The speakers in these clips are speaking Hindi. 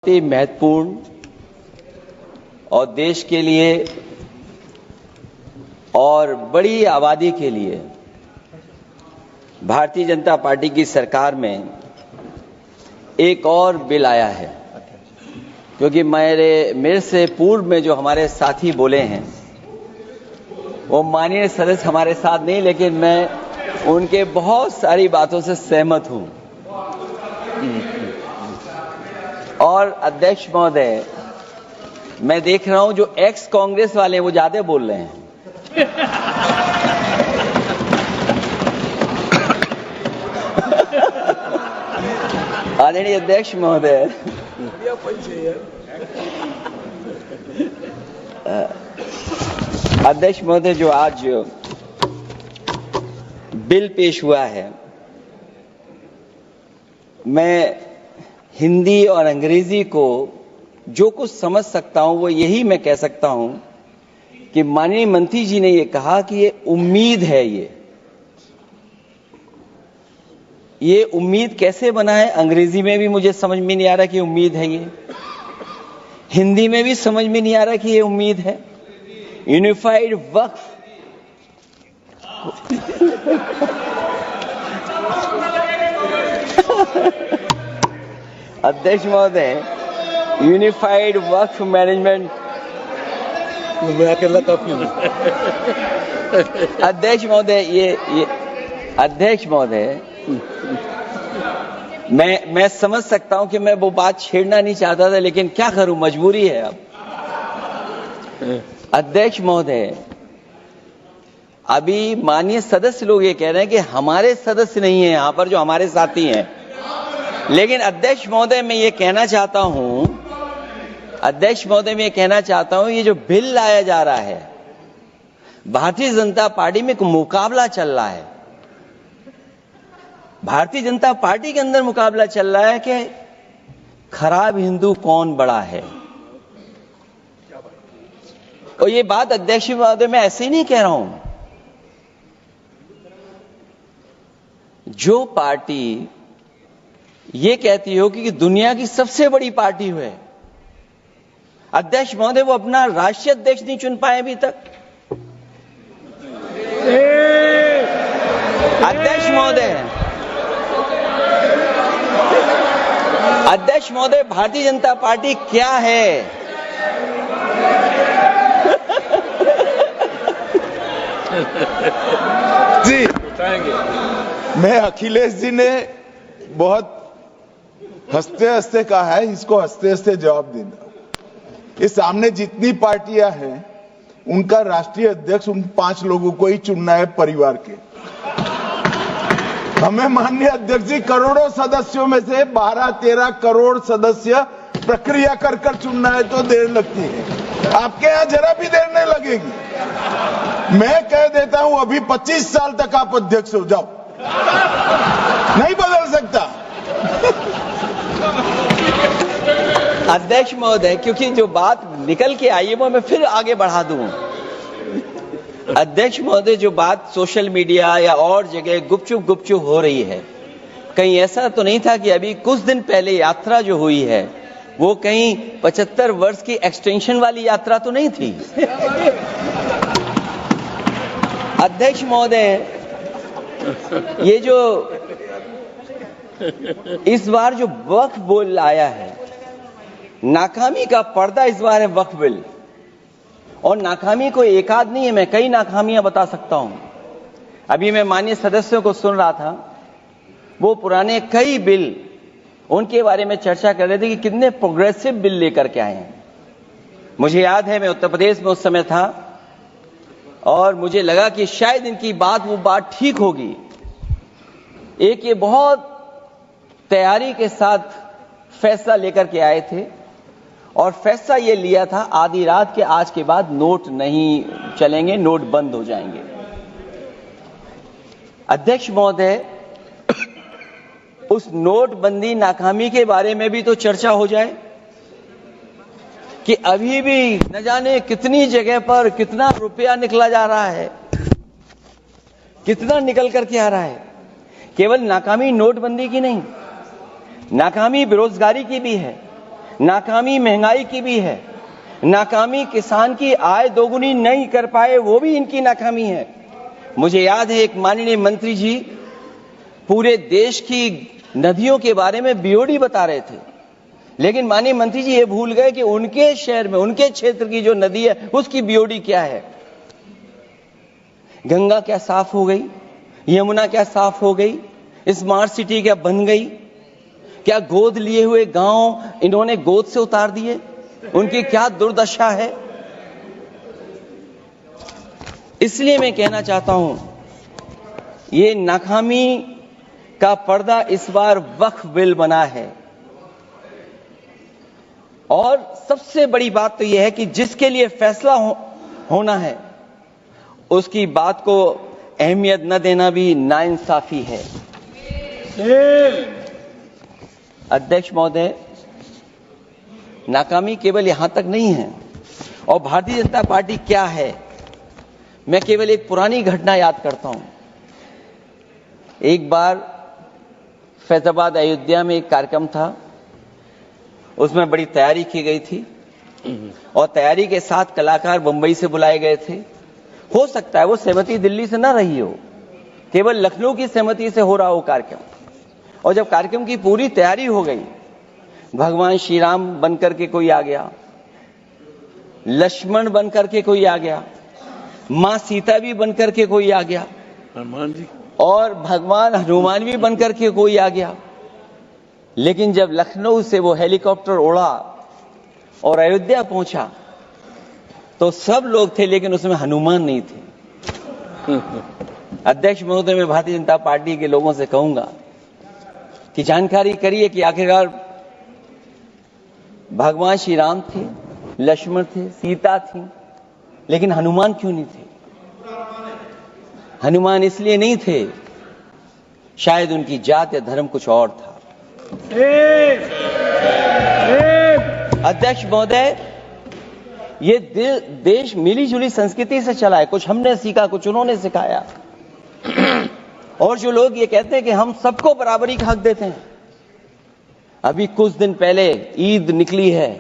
ही महत्वपूर्ण और देश के लिए और बड़ी आबादी के लिए भारतीय जनता पार्टी की सरकार में एक और बिल आया है, क्योंकि मेरे से पूर्व में जो हमारे साथी बोले हैं वो माननीय सदस्य हमारे साथ नहीं, लेकिन मैं उनके बहुत सारी बातों से सहमत हूं। और अध्यक्ष महोदय, मैं देख रहा हूं जो एक्स कांग्रेस वाले हैं वो ज्यादा बोल रहे हैं। आदरणीय अध्यक्ष महोदय, अध्यक्ष महोदय, जो आज बिल पेश हुआ है, मैं हिंदी और अंग्रेजी को जो कुछ समझ सकता हूं वो यही मैं कह सकता हूं कि माननीय मंत्री जी ने ये कहा कि ये उम्मीद है। ये उम्मीद कैसे बना है, अंग्रेजी में भी मुझे समझ में नहीं आ रहा कि उम्मीद है, ये हिंदी में भी समझ में नहीं आ रहा कि ये उम्मीद है। यूनिफाइड वक्फ अध्यक्ष महोदय, यूनिफाइड वक्फ मैनेजमेंट, अध्यक्ष महोदय, ये अध्यक्ष महोदय, मैं समझ सकता हूं कि मैं वो बात छेड़ना नहीं चाहता था, लेकिन क्या करूं, मजबूरी है अब। अध्यक्ष महोदय, अभी माननीय सदस्य लोग ये कह रहे हैं कि हमारे सदस्य नहीं है यहां पर जो हमारे साथी हैं, लेकिन अध्यक्ष महोदय मैं ये कहना चाहता हूं, अध्यक्ष महोदय मैं ये कहना चाहता हूं, ये जो बिल लाया जा रहा है, भारतीय जनता पार्टी में एक मुकाबला चल रहा है। भारतीय जनता पार्टी के अंदर मुकाबला चल रहा है कि खराब हिंदू कौन बड़ा है। और ये बात अध्यक्ष महोदय मैं ऐसे ही नहीं कह रहा हूं। जो पार्टी ये कहती हो कि दुनिया की सबसे बड़ी पार्टी है, अध्यक्ष महोदय वो अपना राष्ट्रीय अध्यक्ष नहीं चुन पाए अभी तक। अध्यक्ष महोदय, भारतीय जनता पार्टी क्या है? जी, मैं अखिलेश जी ने बहुत हंसते हंसते कहा है, इसको हंसते हंसते जवाब देना। इस सामने जितनी पार्टियां हैं उनका राष्ट्रीय अध्यक्ष उन 5 लोगों को ही चुनना है परिवार के। हमें माननीय अध्यक्ष जी करोड़ों सदस्यों में से 12-13 करोड़ सदस्य प्रक्रिया कर कर चुनना है तो देर लगती है। आपके यहां जरा भी देर नहीं लगेगी। मैं कह देता हूं अभी 25 साल तक आप अध्यक्ष हो जाओ, नहीं बदल सकता। अध्यक्ष महोदय, क्योंकि जो बात निकल के आई है वो मैं फिर आगे बढ़ा दूं। अध्यक्ष महोदय, जो बात सोशल मीडिया या और जगह गुपचुप हो रही है, कहीं ऐसा तो नहीं था कि अभी कुछ दिन पहले यात्रा जो हुई है वो कहीं 75 वर्ष की एक्सटेंशन वाली यात्रा तो नहीं थी। अध्यक्ष महोदय, ये जो इस बार जो वक्फ बिल आया है, नाकामी का पर्दा इस बार है वक्फ बिल। और नाकामी कोई एक आध नहीं है, मैं कई नाकामियां बता सकता हूं। अभी मैं माननीय सदस्यों को सुन रहा था, वो पुराने कई बिल उनके बारे में चर्चा कर रहे थे कि कितने प्रोग्रेसिव बिल लेकर के आए हैं। मुझे याद है मैं उत्तर प्रदेश में उस समय था और मुझे लगा कि शायद इनकी वो बात ठीक होगी। एक ये बहुत तैयारी के साथ फैसला लेकर के आए थे और फैसला ये लिया था आधी रात के आज के बाद नोट नहीं चलेंगे, नोट बंद हो जाएंगे। अध्यक्ष महोदय, उस नोटबंदी नाकामी के बारे में भी तो चर्चा हो जाए कि अभी भी न जाने कितनी जगह पर कितना रुपया निकला जा रहा है, कितना निकल करके आ रहा है। केवल नाकामी नोटबंदी की नहीं, नाकामी बेरोजगारी की भी है, नाकामी महंगाई की भी है, नाकामी किसान की आय दोगुनी नहीं कर पाए वो भी इनकी नाकामी है। मुझे याद है एक माननीय मंत्री जी पूरे देश की नदियों के बारे में बीओडी बता रहे थे, लेकिन माननीय मंत्री जी ये भूल गए कि उनके शहर में, उनके क्षेत्र की जो नदी है उसकी बीओडी क्या है। गंगा क्या साफ हो गई, यमुना क्या साफ हो गई, स्मार्ट सिटी क्या बन गई, क्या गोद लिए हुए गांव इन्होंने गोद से उतार दिए, उनकी क्या दुर्दशा है। इसलिए मैं कहना चाहता हूं, ये नाकामी का पर्दा इस बार वक्फ बिल बना है। और सबसे बड़ी बात तो यह है कि जिसके लिए फैसला होना है उसकी बात को अहमियत न देना भी नाइंसाफी है। अध्यक्ष महोदय, नाकामी केवल यहां तक नहीं है। और भारतीय जनता पार्टी क्या है, मैं केवल एक पुरानी घटना याद करता हूं। एक बार फैजाबाद अयोध्या में एक कार्यक्रम था, उसमें बड़ी तैयारी की गई थी और तैयारी के साथ कलाकार मुंबई से बुलाए गए थे। हो सकता है वो सहमति दिल्ली से ना रही हो, केवल लखनऊ की सहमति से हो रहा हो कार्यक्रम। और जब कार्यक्रम की पूरी तैयारी हो गई, भगवान श्री राम बनकर के कोई आ गया, लक्ष्मण बनकर के कोई आ गया, मां सीता भी बनकर के कोई आ गया, हनुमान जी, और भगवान हनुमान भी बनकर के कोई आ गया। लेकिन जब लखनऊ से वो हेलीकॉप्टर उड़ा और अयोध्या पहुंचा तो सब लोग थे, लेकिन उसमें हनुमान नहीं थे। अध्यक्ष महोदय, मैं भारतीय जनता पार्टी के लोगों से कहूंगा कि जानकारी करिए कि आखिरकार भगवान श्री राम थे, लक्ष्मण थे, सीता थी, लेकिन हनुमान क्यों नहीं थे? हनुमान इसलिए नहीं थे, शायद उनकी जात या धर्म कुछ और था। अध्यक्ष महोदय, ये देश मिली जुली संस्कृति से चला है। कुछ हमने सीखा, कुछ उन्होंने सिखाया। और जो लोग ये कहते हैं कि हम सबको बराबरी का हक देते हैं, अभी कुछ दिन पहले ईद निकली है।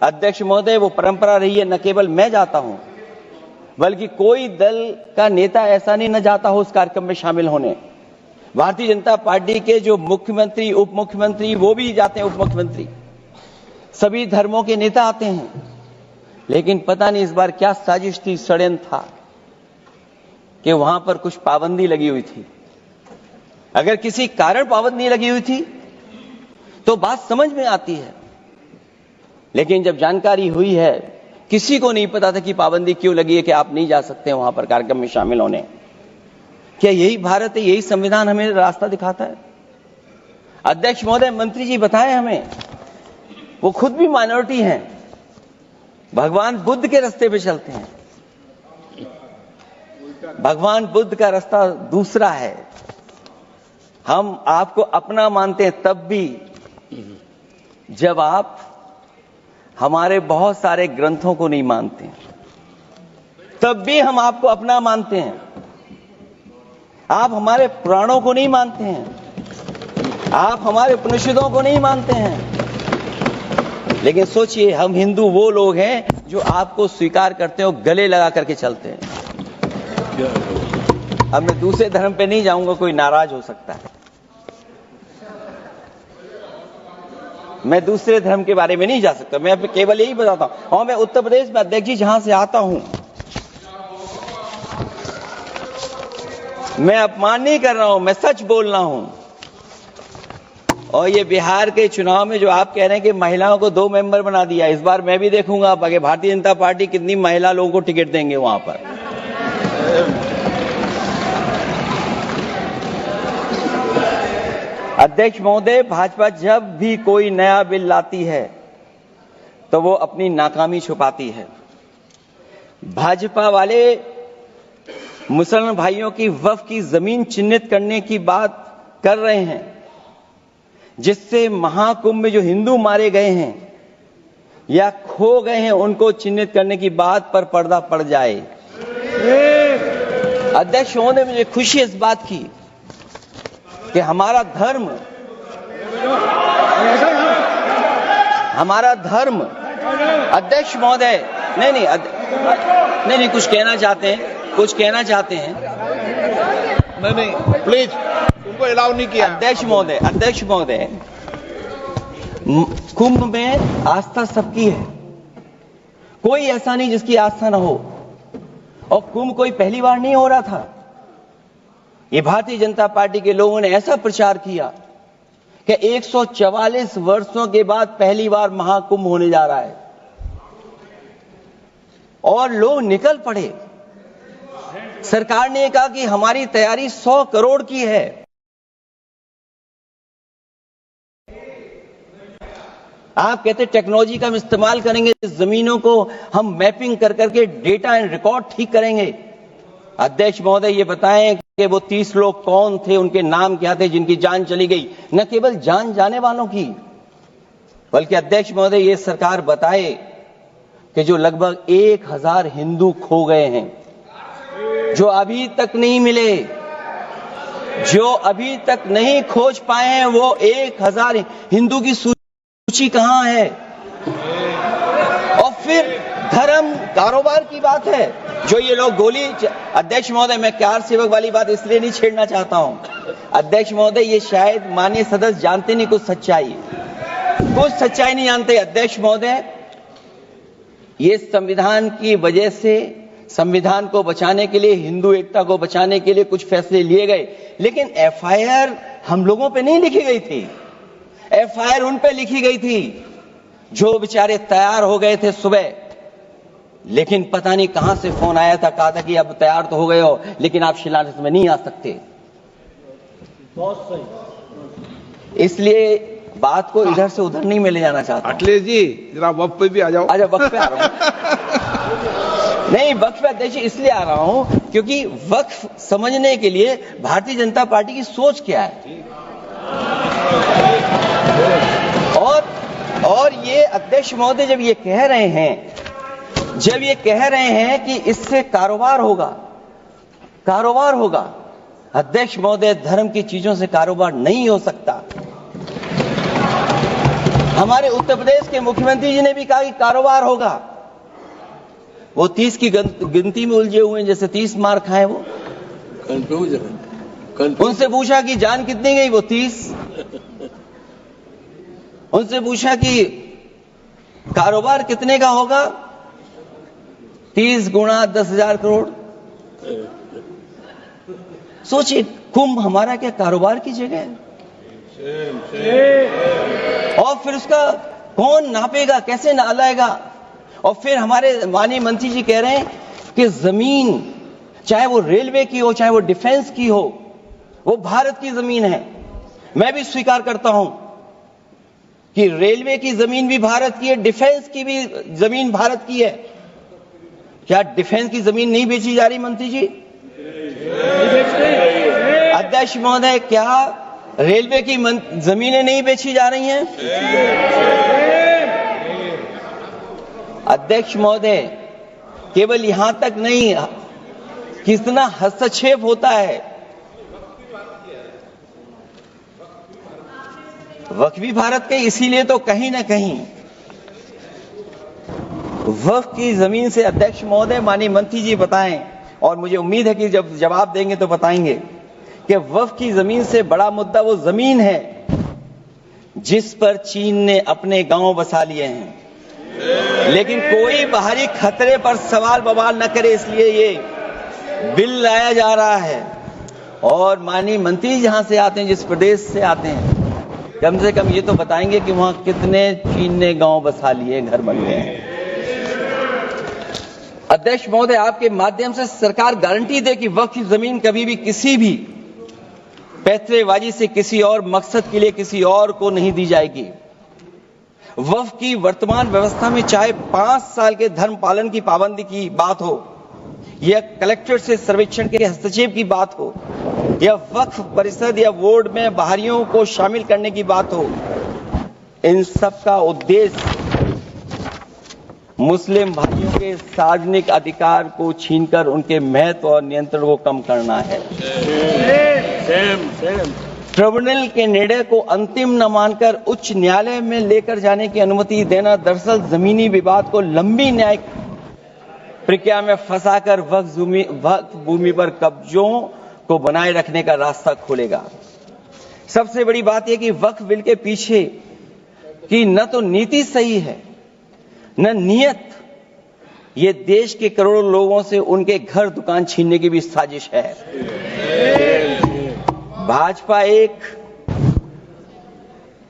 अध्यक्ष महोदय, वो परंपरा रही है, न केवल मैं जाता हूं बल्कि कोई दल का नेता ऐसा नहीं न जाता हो उस कार्यक्रम में शामिल होने। भारतीय जनता पार्टी के जो मुख्यमंत्री, उप मुख्यमंत्री, वो भी जाते हैं, उप मुख्यमंत्री, सभी धर्मों के नेता आते हैं। लेकिन पता नहीं इस बार क्या साजिश थी, षड्यंत्र था कि वहां पर कुछ पाबंदी लगी हुई थी। अगर किसी कारण पाबंदी लगी हुई थी तो बात समझ में आती है, लेकिन जब जानकारी हुई है, किसी को नहीं पता था कि पाबंदी क्यों लगी है कि आप नहीं जा सकते वहां पर कार्यक्रम में शामिल होने। क्या यही भारत है, यही संविधान हमें रास्ता दिखाता है? अध्यक्ष महोदय, मंत्री जी बताएं हमें, वो खुद भी माइनॉरिटी हैं, भगवान बुद्ध के रास्ते पे चलते हैं। भगवान बुद्ध का रास्ता दूसरा है। हम आपको अपना मानते हैं तब भी जब आप हमारे बहुत सारे ग्रंथों को नहीं मानते, तब भी हम आपको अपना मानते हैं। आप हमारे पुराणों को नहीं मानते हैं, आप हमारे उपनिषदों को नहीं मानते हैं, लेकिन सोचिए, हम हिंदू वो लोग हैं जो आपको स्वीकार करते हो, गले लगा करके चलते हैं। अब मैं दूसरे धर्म पे नहीं जाऊंगा, कोई नाराज हो सकता है। मैं दूसरे धर्म के बारे में नहीं जा सकता, मैं केवल यही बताता हूं। और मैं उत्तर प्रदेश में, अध्यक्ष जी, जहां से आता हूं, मैं अपमान नहीं कर रहा हूं, मैं सच बोल रहा हूं। और ये बिहार के चुनाव में जो आप कह रहे हैं कि महिलाओं को 2 मेंबर बना दिया, इस बार मैं भी देखूंगा आगे भारतीय जनता पार्टी कितनी महिला लोगों को टिकट देंगे वहां पर। अध्यक्ष महोदय, भाजपा जब भी कोई नया बिल लाती है तो वो अपनी नाकामी छुपाती है। भाजपा वाले मुसलमान भाइयों की वक्फ की जमीन चिन्हित करने की बात कर रहे हैं, जिससे महाकुंभ में जो हिंदू मारे गए हैं या खो गए हैं उनको चिन्हित करने की बात पर पर्दा पड़ जाए। अध्यक्ष महोदय, मुझे खुशी इस बात की कि हमारा धर्म हमारा धर्म, अध्यक्ष महोदय, नहीं, कुछ कहना चाहते हैं। नहीं, प्लीज, उनको अलाउ नहीं किया। अध्यक्ष महोदय, कुंभ में आस्था सबकी है, कोई ऐसा नहीं जिसकी आस्था ना हो। और कुंभ कोई पहली बार नहीं हो रहा था। ये भारतीय जनता पार्टी के लोगों ने ऐसा प्रचार किया कि 144 वर्षों के बाद पहली बार महाकुंभ होने जा रहा है, और लोग निकल पड़े। सरकार ने कहा कि हमारी तैयारी 100 करोड़ की है। आप कहते टेक्नोलॉजी का हम इस्तेमाल करेंगे, जमीनों को हम मैपिंग कर करके डेटा एंड रिकॉर्ड ठीक करेंगे। अध्यक्ष महोदय, ये बताएं कि वो 30 लोग कौन थे, उनके नाम क्या थे जिनकी जान चली गई, न केवल जान जाने वालों की, बल्कि अध्यक्ष महोदय ये सरकार बताए कि जो लगभग 1000 हिंदू खो गए हैं, जो अभी तक नहीं मिले, जो अभी तक नहीं खोज पाए हैं, वो 1000 हिंदू की सूची कहां है? और फिर धर्म कारोबार की बात है, जो ये लोग गोली। अध्यक्ष महोदय, मैं कार सेवक वाली बात इसलिए नहीं छेड़ना चाहता हूं। अध्यक्ष महोदय, ये शायद माननीय सदस्य जानते नहीं कुछ सच्चाई नहीं जानते। अध्यक्ष महोदय, ये संविधान की वजह से, संविधान को बचाने के लिए, हिंदू एकता को बचाने के लिए कुछ फैसले लिए गए, लेकिन एफआईआर हम लोगों पे नहीं लिखी गई थी। एफआईआर उन पे लिखी गई थी जो बेचारे तैयार हो गए थे सुबह, लेकिन पता नहीं कहां से फोन आया था, कहा था कि अब तैयार तो हो गए हो, लेकिन आप शिलान्यास में नहीं आ सकते। बहुत सही। इसलिए बात को इधर से उधर नहीं में ले जाना चाहता। अखिलेश जी, जरा वक्त पे भी आ जाओ। वक्त पे आ रहा हूं। नहीं, वक्त पे अध्यक्ष इसलिए आ रहा हूं क्योंकि वक्त समझने के लिए भारतीय जनता पार्टी की सोच क्या है। और ये अध्यक्ष महोदय जब ये कह रहे हैं कि इससे कारोबार होगा, अध्यक्ष महोदय, धर्म की चीजों से कारोबार नहीं हो सकता। हमारे उत्तर प्रदेश के मुख्यमंत्री जी ने भी कहा कि कारोबार होगा। वो 30 की गिनती में उलझे हुए हैं, जैसे 30 मार खाए वो। उनसे पूछा कि जान कितनी गई, वो 30। उनसे पूछा कि कारोबार कितने का होगा, 30 गुणा 10,000 करोड़। सोचिए, कुंभ हमारा क्या कारोबार की जगह है? और फिर उसका कौन नापेगा, कैसे नालाएगा? और फिर हमारे माननीय मंत्री जी कह रहे हैं कि जमीन, चाहे वो रेलवे की हो, चाहे वो डिफेंस की हो, वो भारत की जमीन है। मैं भी स्वीकार करता हूं कि रेलवे की जमीन भी भारत की है, डिफेंस की भी जमीन भारत की है। क्या डिफेंस की जमीन नहीं बेची जा रही मंत्री जी? अध्यक्ष महोदय, क्या रेलवे की जमीनें नहीं बेची जा रही हैं? अध्यक्ष महोदय, केवल यहां तक नहीं, कितना हस्तक्षेप होता है। वक्फ भी भारत के, इसीलिए तो कहीं ना कहीं वक्फ की जमीन से, अध्यक्ष महोदय, माननीय मंत्री जी बताएं, और मुझे उम्मीद है कि जब जवाब देंगे तो बताएंगे कि वक्फ की जमीन से बड़ा मुद्दा वो जमीन है जिस पर चीन ने अपने गांव बसा लिए हैं, लेकिन कोई बाहरी खतरे पर सवाल बवाल न करे, इसलिए ये बिल लाया जा रहा है। और माननीय मंत्री जहां से आते हैं, जिस प्रदेश से आते हैं, कम से कम ये तो बताएंगे कि वहां कितने चीन ने गांव बसा लिए, घर बन गए हैं। अध्यक्ष महोदय, आपके माध्यम से सरकार गारंटी दे कि वक्फ की जमीन कभी भी किसी भी पैतरेबाजी से किसी और मकसद के लिए किसी और को नहीं दी जाएगी। वक्फ की वर्तमान व्यवस्था में चाहे 5 साल के धर्म पालन की पाबंदी की बात हो, या कलेक्टर से सर्वेक्षण के हस्तक्षेप की बात हो, या वक्फ परिषद या बोर्ड में बाहरियों को शामिल करने की बात हो, इन सब का उद्देश्य मुस्लिम भाइयों के सार्वजनिक अधिकार को छीनकर उनके महत्व और नियंत्रण को कम करना है। ट्रिब्यूनल के निर्णय को अंतिम न मानकर उच्च न्यायालय में लेकर जाने की अनुमति देना दरअसल जमीनी विवाद को लंबी न्यायिक प्रक्रिया में फंसाकर वक्फ भूमि पर कब्जों को बनाए रखने का रास्ता खोलेगा। सबसे बड़ी बात यह कि वक्फ बिल के पीछे की न तो नीति सही है न नीयत, ये देश के करोड़ों लोगों से उनके घर दुकान छीनने की भी साजिश है। भाजपा एक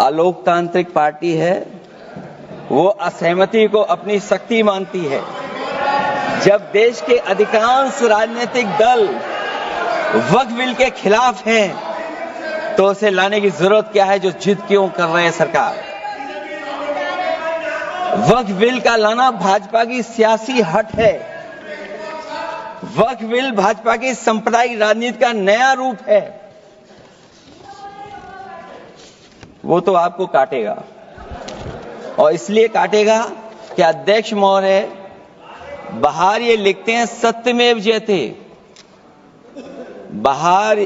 अलोकतांत्रिक पार्टी है, वो असहमति को अपनी शक्ति मानती है। जब देश के अधिकांश राजनीतिक दल वक्फ बिल के खिलाफ हैं, तो उसे लाने की जरूरत क्या है जो जिद क्यों कर रहे हैं सरकार। वक्फ बिल का लाना भाजपा की सियासी हट है। वक्फ बिल भाजपा की सांप्रदायिक राजनीति का नया रूप है। वो तो आपको काटेगा, और इसलिए काटेगा कि अध्यक्ष महोदय बाहर ये लिखते हैं सत्यमेव जयते, बाहर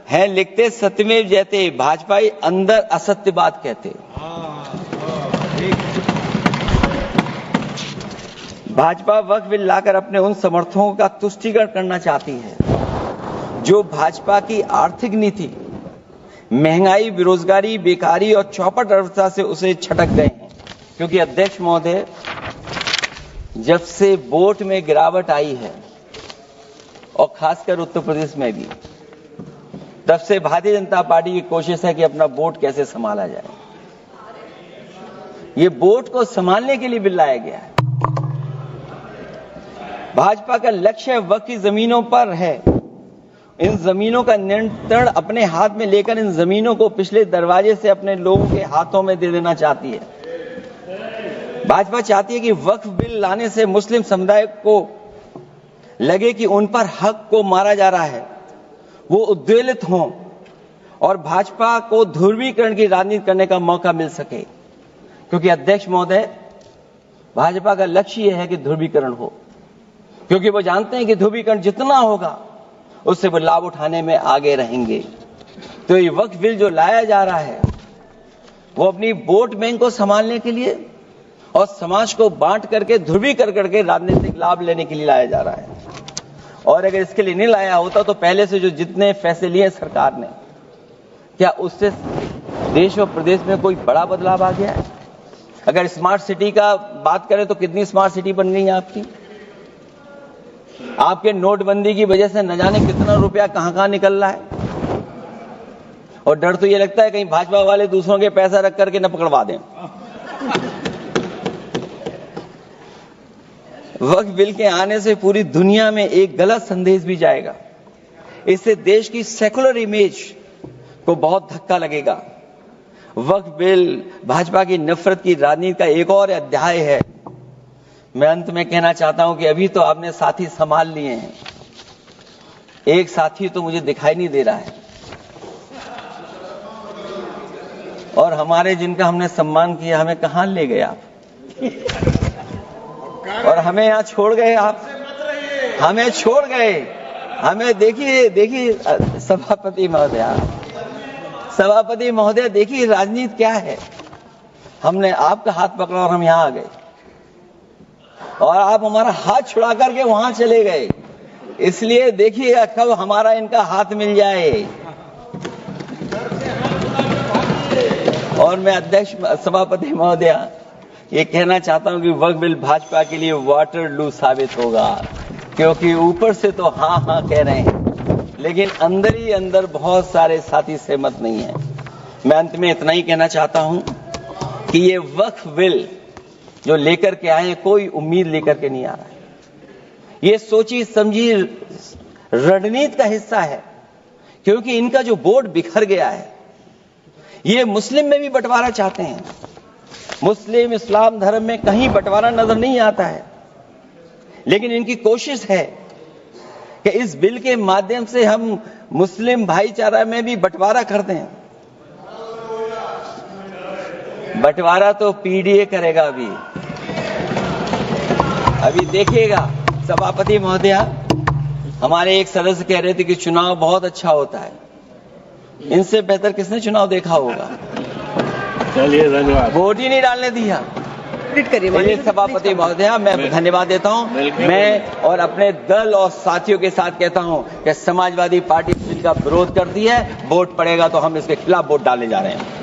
है लिखते सत्यमेव जयते, भाजपाई अंदर असत्य बात कहते। भाजपा वक्फ बिल लाकर अपने उन समर्थकों का तुष्टीकरण करना चाहती है जो भाजपा की आर्थिक नीति, महंगाई, बेरोजगारी, बेकारी और चौपट अर्थव्यवस्था से उसे छटक गए हैं। क्योंकि अध्यक्ष महोदय, जब से वोट में गिरावट आई है और खासकर उत्तर प्रदेश में भी, तब से भारतीय जनता पार्टी की कोशिश है कि अपना वोट कैसे संभाला जाए। ये वोट को संभालने के लिए बिल लाया गया है। भाजपा का लक्ष्य वक्फ की जमीनों पर है। इन जमीनों का नियंत्रण अपने हाथ में लेकर इन जमीनों को पिछले दरवाजे से अपने लोगों के हाथों में दे देना चाहती है। भाजपा चाहती है कि वक्फ बिल लाने से मुस्लिम समुदाय को लगे कि उन पर हक को मारा जा रहा है, वो उद्वेलित हों और भाजपा को ध्रुवीकरण की राजनीति करने का मौका मिल सके। क्योंकि अध्यक्ष महोदय, भाजपा का लक्ष्य यह है कि ध्रुवीकरण हो, क्योंकि वो जानते हैं कि ध्रुवीकरण जितना होगा उससे वो लाभ उठाने में आगे रहेंगे। तो ये वक्फ बिल जो लाया जा रहा है, वो अपनी वोट बैंक को संभालने के लिए और समाज को बांट करके ध्रुवीकरण करके राजनीतिक लाभ लेने के लिए लाया जा रहा है। और अगर इसके लिए नहीं लाया होता तो पहले से जो जितने फैसले लिए सरकार ने, क्या उससे देश और प्रदेश में कोई बड़ा बदलाव आ गया है? अगर स्मार्ट सिटी का बात करें तो कितनी स्मार्ट सिटी बन गई है आपकी? आपके नोटबंदी की वजह से न जाने कितना रुपया कहां निकल रहा है। और डर तो ये लगता है कहीं भाजपा वाले दूसरों के पैसा रख करके न पकड़वा दें। वक्फ बिल के आने से पूरी दुनिया में एक गलत संदेश भी जाएगा। इससे देश की सेकुलर इमेज को बहुत धक्का लगेगा। वक्फ बिल भाजपा की नफरत की राजनीति का एक और अध्याय है। मैं अंत में कहना चाहता हूं कि अभी तो आपने साथी संभाल लिए हैं, एक साथी तो मुझे दिखाई नहीं दे रहा है, और हमारे जिनका हमने सम्मान किया हमें कहां ले गए आप, और हमें यहां छोड़ गए आप, हमें छोड़ गए। हमें देखिए सभापति महोदय देखिए राजनीति क्या है। हमने आपका हाथ पकड़ा और हम यहां आ गए, और आप हमारा हाथ छुड़ा करके वहां चले गए। इसलिए देखिए कब हमारा इनका हाथ मिल जाए। और मैं अध्यक्ष सभापति महोदय ये कहना चाहता हूं कि वक्फ बिल भाजपा के लिए वाटरलू साबित होगा, क्योंकि ऊपर से तो हाँ हाँ कह रहे हैं, लेकिन अंदर ही अंदर बहुत सारे साथी सहमत नहीं है। मैं अंत में इतना ही कहना चाहता हूं कि ये वक्फ बिल जो लेकर के आए, कोई उम्मीद लेकर के नहीं आ रहा है। ये सोची समझी रणनीति का हिस्सा है, क्योंकि इनका जो बोर्ड बिखर गया है, ये मुस्लिम में भी बंटवारा चाहते हैं। मुस्लिम इस्लाम धर्म में कहीं बंटवारा नजर नहीं आता है, लेकिन इनकी कोशिश है कि इस बिल के माध्यम से हम मुस्लिम भाईचारा में भी बंटवारा करते हैं। बंटवारा तो पीडीए करेगा। अभी देखिएगा सभापति महोदया, हमारे एक सदस्य कह रहे थे कि चुनाव बहुत अच्छा होता है, इनसे बेहतर किसने चुनाव देखा होगा? चलिए धन्यवाद। वोट ही नहीं डालने दिया। चलिए सभापति महोदया, मैं धन्यवाद देता हूं। मैं और अपने दल और साथियों के साथ कहता हूं कि समाजवादी पार्टी बिल का विरोध करती है, वोट पड़ेगा तो हम इसके खिलाफ वोट डालने जा रहे हैं।